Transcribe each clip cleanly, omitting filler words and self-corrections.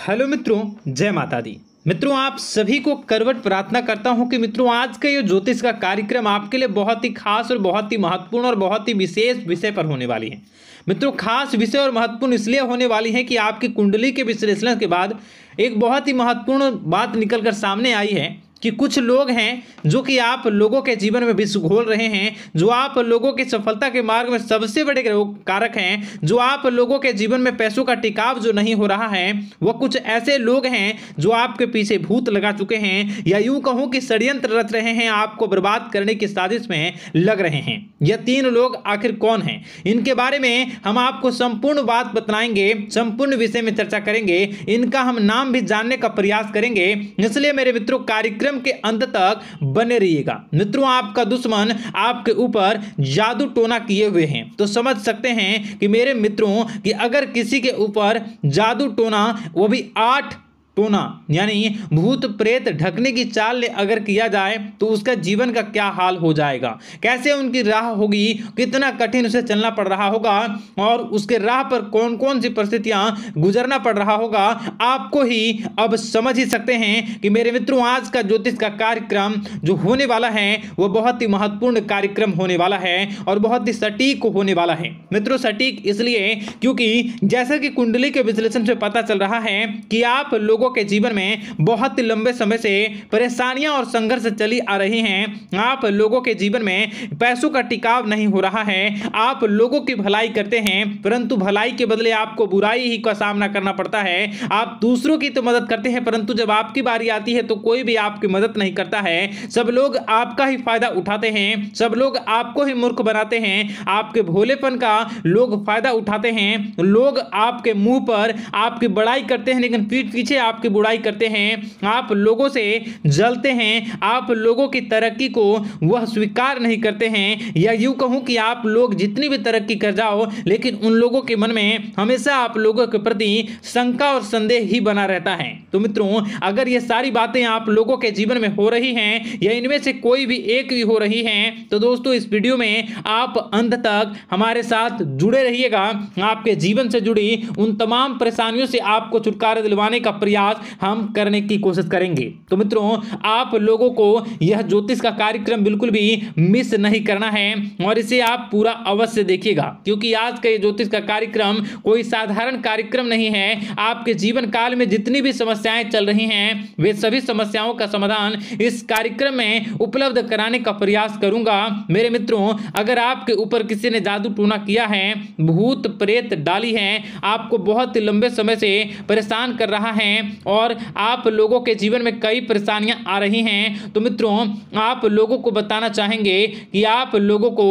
Hello मित्रों, जय माता दी। मित्रों, आप सभी को करवट प्रार्थना करता हूं कि मित्रों आज का ये ज्योतिष का कार्यक्रम आपके लिए बहुत ही खास और बहुत ही महत्वपूर्ण और बहुत ही विशेष विषय पर होने वाली है। मित्रों, खास विषय और महत्वपूर्ण इसलिए होने वाली है कि आपकी कुंडली के विश्लेषण के बाद एक बहुत ही महत्वपूर्ण बात निकलकर सामने आई है कि कुछ लोग हैं जो कि आप लोगों के जीवन में विष घोल रहे हैं, जो आप लोगों की सफलता के मार्ग में सबसे बड़े कारक हैं, जो आप लोगों के जीवन में पैसों का टिकाव जो नहीं हो रहा है, वह कुछ ऐसे लोग हैं जो आपके पीछे भूत लगा चुके हैं या यूं कहूं कि षड्यंत्र रच रहे हैं, आपको बर्बाद करने की साजिश में लग रहे हैं। यह तीन लोग आखिर कौन हैं, इनके बारे में हम आपको संपूर्ण बात बताएंगे, संपूर्ण विषय में चर्चा करेंगे, इनका हम नाम भी जानने का प्रयास करेंगे। इसलिए मेरे मित्रों, कार्यक्रम के अंत तक बने रहिएगा। मित्रों, आपका दुश्मन आपके ऊपर जादू टोना किए हुए हैं, तो समझ सकते हैं कि मेरे मित्रों कि अगर किसी के ऊपर जादू टोना, वो भी 8 टोना यानी भूत प्रेत ढकने की चाल ने अगर किया जाए तो उसका जीवन का क्या हाल हो जाएगा, कैसे उनकी राह होगी, कितना कठिन उसे चलना पड़ रहा होगा और उसके राह पर कौन कौन सी परिस्थितियां गुजरना पड़ रहा होगा, आपको ही अब समझ ही सकते हैं कि मेरे मित्रों आज का ज्योतिष का कार्यक्रम जो होने वाला है वह बहुत ही महत्वपूर्ण कार्यक्रम होने वाला है और बहुत ही सटीक होने वाला है। मित्रों, सटीक इसलिए क्योंकि जैसा कि कुंडली के विश्लेषण से पता चल रहा है कि आप लोगों के जीवन में बहुत ही लंबे समय से परेशानियां और संघर्ष चली आ रही हैं। आप लोगों के जीवन में पैसों का टिकाव नहीं हो रहा है। आप लोगों की भलाई करते हैं परंतु भलाई के बदले आपको बुराई ही का सामना करना पड़ता है। आप दूसरों की तो मदद करते हैं परंतु जब आपकी बारी आती है तो कोई भी आपकी मदद नहीं करता है। सब लोग आपका ही फायदा उठाते हैं, सब लोग आपको ही मूर्ख बनाते हैं, आपके भोलेपन का लोग फायदा उठाते हैं। लोग आपके मुंह पर आपकी बड़ाई करते हैं लेकिन पीठ पीछे आपकी बुराई करते हैं। आप लोगों से जलते हैं, आप लोगों की तरक्की को वह स्वीकार नहीं करते हैं, या यूं कहूं कि आप लोग जितनी भी तरक्की कर जाओ लेकिन उन लोगों के मन में हमेशा आप लोगों के प्रति शंका और संदेह ही बना रहता है। तो मित्रों, अगर ये सारी बातें आप लोगों के जीवन में हो रही हैं या इनमें से कोई भी एक भी हो रही हैं तो दोस्तों इस वीडियो में आप अंत तक हमारे साथ जुड़े रहिएगा। आपके जीवन से जुड़ी उन तमाम परेशानियों से आपको छुटकारा दिलवाने का प्रयास हम करने की कोशिश करेंगे। तो मित्रों, आप लोगों को यह ज्योतिष का कार्यक्रम बिल्कुल भी मिस नहीं करना है और इसे आप पूरा अवश्य देखिएगा क्योंकि आज का ये ज्योतिष का कार्यक्रम कोई साधारण कार्यक्रम नहीं है। आपके जीवन काल में जितनी भी समस्याएं चल रही हैं वे सभी समस्याओं का समाधान इस कार्यक्रम में उपलब्ध कराने का प्रयास करूंगा। मेरे मित्रों, अगर आपके ऊपर किसी ने जादू टूना किया है, भूत प्रेत डाली है, आपको बहुत लंबे समय से परेशान कर रहा है और आप लोगों के जीवन में कई परेशानियां आ रही हैं, तो मित्रों आप लोगों को बताना चाहेंगे कि आप लोगों को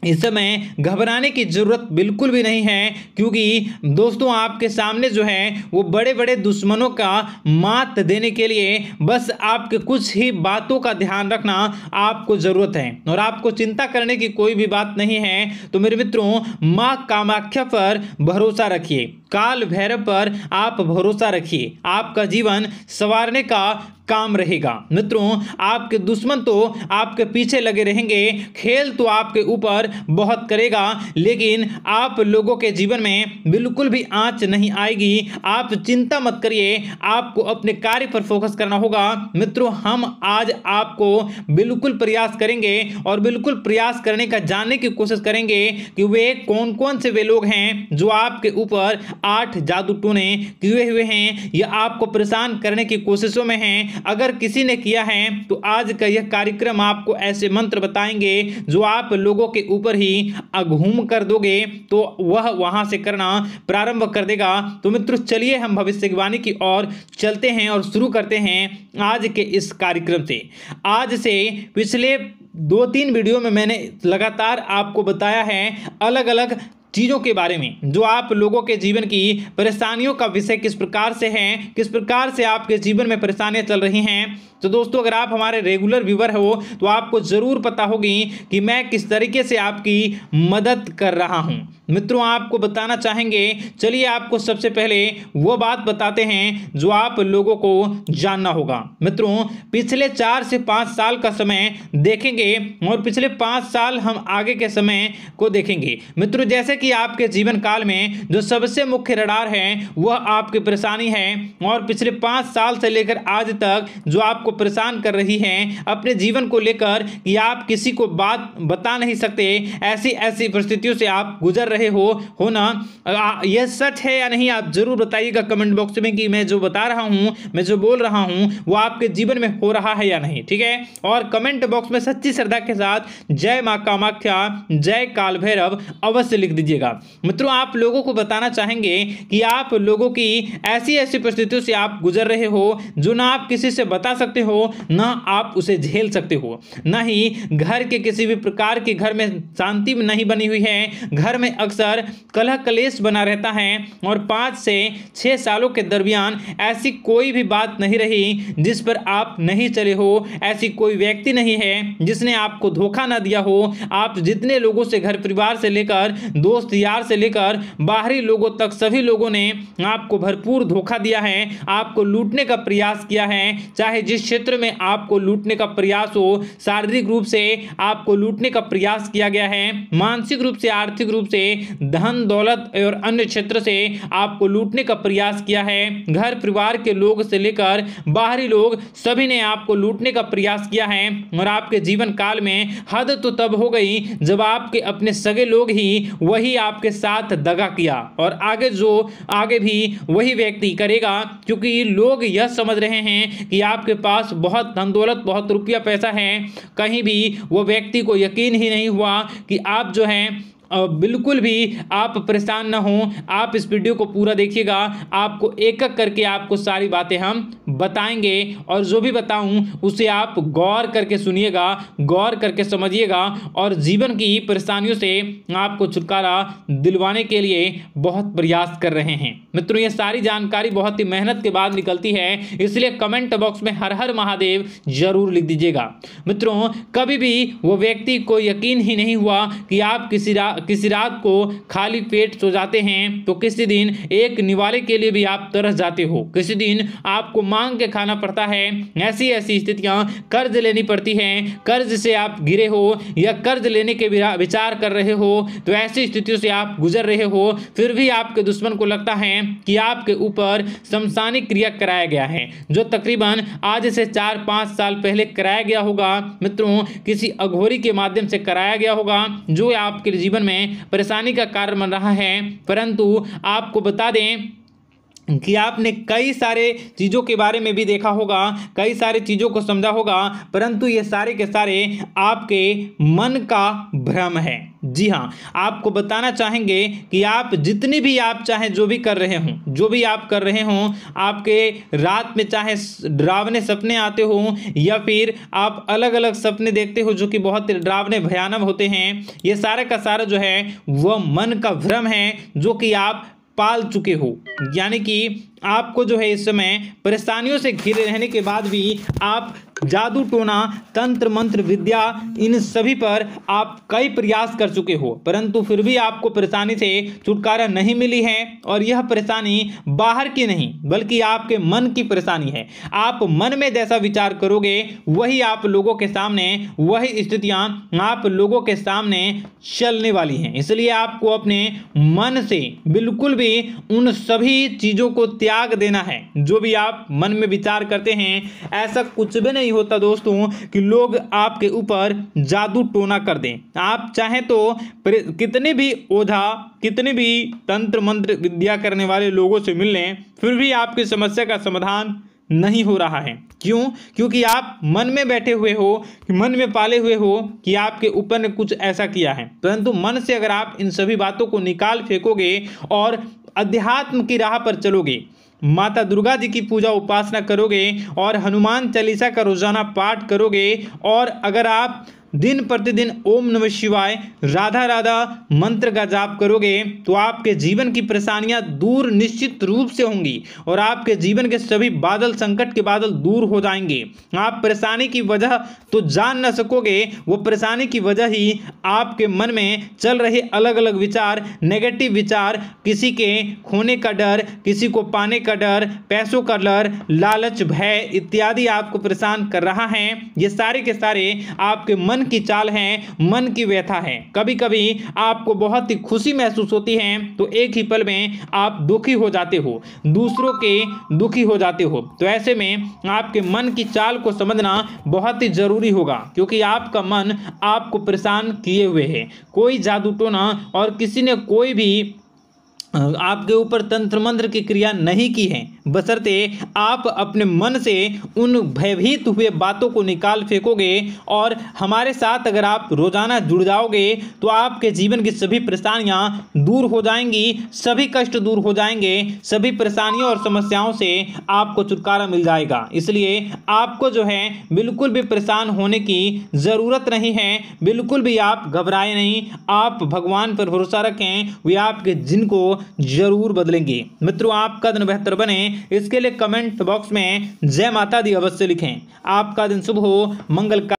इस समय घबराने की जरूरत बिल्कुल भी नहीं है क्योंकि दोस्तों आपके सामने जो है वो बड़े बड़े दुश्मनों का मात देने के लिए बस आपके कुछ ही बातों का ध्यान रखना आपको जरूरत है और आपको चिंता करने की कोई भी बात नहीं है। तो मेरे मित्रों, मां कामाख्या पर भरोसा रखिए, काल भैरव पर आप भरोसा रखिए, आपका जीवन संवारने का काम रहेगा। मित्रों, आपके दुश्मन तो आपके पीछे लगे रहेंगे, खेल तो आपके ऊपर बहुत करेगा लेकिन आप लोगों के जीवन में बिल्कुल भी आंच नहीं आएगी। आप चिंता मत करिए, आपको अपने कार्य पर फोकस करना होगा। मित्रों, हम आज आपको बिल्कुल प्रयास करेंगे और बिल्कुल प्रयास करने का जानने की कोशिश करेंगे कि वे कौन कौन से वे लोग हैं जो आपके ऊपर 8 जादू टोने किए हुए हैं या आपको परेशान करने की कोशिशों में हैं। अगर किसी ने किया है तो आज का यह कार्यक्रम आपको ऐसे मंत्र बताएंगे जो आप लोगों के ऊपर ही अघूम कर दोगे तो वह वहां से करना प्रारंभ कर देगा। तो मित्रों, चलिए हम भविष्यवाणी की ओर चलते हैं और शुरू करते हैं आज के इस कार्यक्रम से। आज से पिछले 2-3 वीडियो में मैंने लगातार आपको बताया है अलग अलग चीज़ों के बारे में जो आप लोगों के जीवन की परेशानियों का विषय किस प्रकार से है, किस प्रकार से आपके जीवन में परेशानियां चल रही हैं। तो दोस्तों, अगर आप हमारे रेगुलर व्यूवर हो तो आपको ज़रूर पता होगी कि मैं किस तरीके से आपकी मदद कर रहा हूं। मित्रों आपको बताना चाहेंगे, चलिए आपको सबसे पहले वो बात बताते हैं जो आप लोगों को जानना होगा। मित्रों पिछले 4 से 5 साल का समय देखेंगे और पिछले 5 साल हम आगे के समय को देखेंगे। मित्रों जैसे कि आपके जीवन काल में जो सबसे मुख्य रडार है वह आपकी परेशानी है, और पिछले 5 साल से लेकर आज तक जो आपको परेशान कर रही है अपने जीवन को लेकर कि आप किसी को बात बता नहीं सकते, ऐसी ऐसी परिस्थितियों से आप गुजर रहे हो ना। यह सच है या नहीं आप जरूर बताइएगा कमेंट बॉक्स में कि मैं जो बता रहा हूं, मैं जो बोल रहा हूं वो आपके जीवन में हो रहा है या नहीं, ठीक है। और कमेंट बॉक्स में सच्ची श्रद्धा के साथ जय मां कामाख्या, जय काल भैरव अवश्य लिख दीजिएगा। मित्रों आप लोगों को बताना चाहेंगे कि आप लोगों की ऐसी ऐसी परिस्थितियों से आप गुजर रहे हो जो ना आप किसी से बता सकते हो, ना आप उसे झेल सकते हो, ना ही घर के किसी भी प्रकार के घर में शांति नहीं बनी हुई है। घर में अक्सर कलह कलेश बना रहता है और 5 से 6 सालों के दरमियान ऐसी कोई भी बात नहीं रही जिस पर आप नहीं चले हो, ऐसी कोई व्यक्ति नहीं है जिसने आपको धोखा ना दिया हो। आप जितने लोगों से, घर परिवार से लेकर दोस्त यार से लेकर बाहरी लोगों तक, सभी लोगों ने आपको भरपूर धोखा दिया है, आपको लूटने का प्रयास किया है। चाहे जिस क्षेत्र में आपको लूटने का प्रयास हो, शारीरिक रूप से आपको लूटने का प्रयास किया गया है, मानसिक रूप से, आर्थिक रूप से, धन दौलत और अन्य क्षेत्र से आपको लूटने का प्रयास किया है। घर परिवार के लोग से लेकर बाहरी लोग सभी ने आपको लूटने का प्रयास किया है। और आपके जीवन काल में हद तो तब हो गई जब आपके अपने सगे लोग ही वही आपके साथ दगा किया, और आगे भी वही व्यक्ति करेगा, क्योंकि लोग यह समझ रहे हैं कि आपके पास बहुत धन दौलत, बहुत रुपया पैसा है। कहीं भी वो व्यक्ति को यकीन ही नहीं हुआ कि आप जो है बिल्कुल भी आप परेशान ना हो। आप इस वीडियो को पूरा देखिएगा, आपको एक एक करके आपको सारी बातें हम बताएंगे, और जो भी बताऊं उसे आप गौर करके सुनिएगा, गौर करके समझिएगा, और जीवन की परेशानियों से आपको छुटकारा दिलवाने के लिए बहुत प्रयास कर रहे हैं। मित्रों ये सारी जानकारी बहुत ही मेहनत के बाद निकलती है, इसलिए कमेंट बॉक्स में हर हर महादेव जरूर लिख दीजिएगा। मित्रों कभी भी वो व्यक्ति को यकीन ही नहीं हुआ कि आप किसी रात को खाली पेट सो जाते हैं तो किसी दिन एक निवाले के लिए भी आप तरस जाते हो, किसी दिन आपको मांग के खाना पड़ता है। ऐसी ऐसी स्थितियां, कर्ज लेनी पड़ती हैं, कर्ज से आप गिरे हो या कर्ज लेने के विचार कर रहे हो, तो ऐसी स्थितियों से आप गुजर रहे हो। फिर भी आपके दुश्मन को लगता है कि आपके ऊपर शमशानिक क्रिया कराया गया है, जो तकरीबन आज से 4-5 साल पहले कराया गया होगा। मित्रों किसी अघोरी के माध्यम से कराया गया होगा, जो आपके जीवन में परेशानी का कारण बन रहा है। परंतु आपको बता दें कि आपने कई सारे चीज़ों के बारे में भी देखा होगा, कई सारी चीज़ों को समझा होगा, परंतु ये सारे के सारे आपके मन का भ्रम है। जी हाँ, आपको बताना चाहेंगे कि आप जितनी भी आप चाहे जो भी कर रहे हों, जो भी आप कर रहे हों, आपके रात में चाहे डरावने सपने आते हों या फिर आप अलग अलग सपने देखते हो जो कि बहुत डरावने भयानक होते हैं, ये सारे का सारा जो है वह मन का भ्रम है जो कि आप पाल चुके हो। यानी कि आपको जो है इस समय परेशानियों से घिरे रहने के बाद भी आप जादू टोना, तंत्र मंत्र विद्या, इन सभी पर आप कई प्रयास कर चुके हो, परंतु फिर भी आपको परेशानी से छुटकारा नहीं मिली है। और यह परेशानी बाहर की नहीं बल्कि आपके मन की परेशानी है। आप मन में जैसा विचार करोगे वही आप लोगों के सामने, वही स्थितियां आप लोगों के सामने चलने वाली हैं। इसलिए आपको अपने मन से बिल्कुल भी उन सभी चीज़ों को त्याग देना है जो भी आप मन में विचार करते हैं। ऐसा कुछ भी नहीं होता दोस्तों कि लोग आपके ऊपर जादू टोना कर दें। आप चाहें तो कितने भी ओझा, कितने भी तंत्र मंत्र विद्या करने वाले लोगों से मिल लें, फिर भी आपकी समस्या का समाधान नहीं हो रहा है। क्यों? क्योंकि आप मन में बैठे हुए हो, मन में पाले हुए हो कि आपके ऊपर ने कुछ ऐसा किया है। परंतु मन से अगर आप इन सभी बातों को निकाल फेंकोगे और अध्यात्म की राह पर चलोगे, माता दुर्गा जी की पूजा उपासना करोगे और हनुमान चालीसा का रोजाना पाठ करोगे, और अगर आप दिन प्रतिदिन ओम नमः शिवाय, राधा राधा मंत्र का जाप करोगे तो आपके जीवन की परेशानियां दूर निश्चित रूप से होंगी और आपके जीवन के सभी बादल, संकट के बादल दूर हो जाएंगे। आप परेशानी की वजह तो जान न सकोगे, वो परेशानी की वजह ही आपके मन में चल रहे अलग अलग विचार, नेगेटिव विचार, किसी के खोने का डर, किसी को पाने का डर, पैसों का डर, लालच, भय इत्यादि आपको परेशान कर रहा है। ये सारे के सारे आपके मन की चाल हैं, मन की व्यथा है। कभी कभी आपको बहुत ही खुशी महसूस होती है तो एक ही पल में आप दुखी हो जाते हो, दूसरों के दुखी हो जाते हो। तो ऐसे में आपके मन की चाल को समझना बहुत ही जरूरी होगा, क्योंकि आपका मन आपको परेशान किए हुए है। कोई जादू टोना और किसी ने कोई भी आपके ऊपर तंत्र मंत्र की क्रिया नहीं की है, बशर्ते आप अपने मन से उन भयभीत हुए बातों को निकाल फेंकोगे और हमारे साथ अगर आप रोजाना जुड़ जाओगे तो आपके जीवन की सभी परेशानियां दूर हो जाएंगी, सभी कष्ट दूर हो जाएंगे, सभी परेशानियों और समस्याओं से आपको छुटकारा मिल जाएगा। इसलिए आपको जो है बिल्कुल भी परेशान होने की ज़रूरत नहीं है, बिल्कुल भी आप घबराए नहीं। आप भगवान पर भरोसा रखें, वे आपके जिनको जरूर बदलेंगे। मित्रों, आपका दिन बेहतर बने इसके लिए कमेंट बॉक्स में जय माता दी अवश्य लिखें। आपका दिन शुभ हो, मंगल का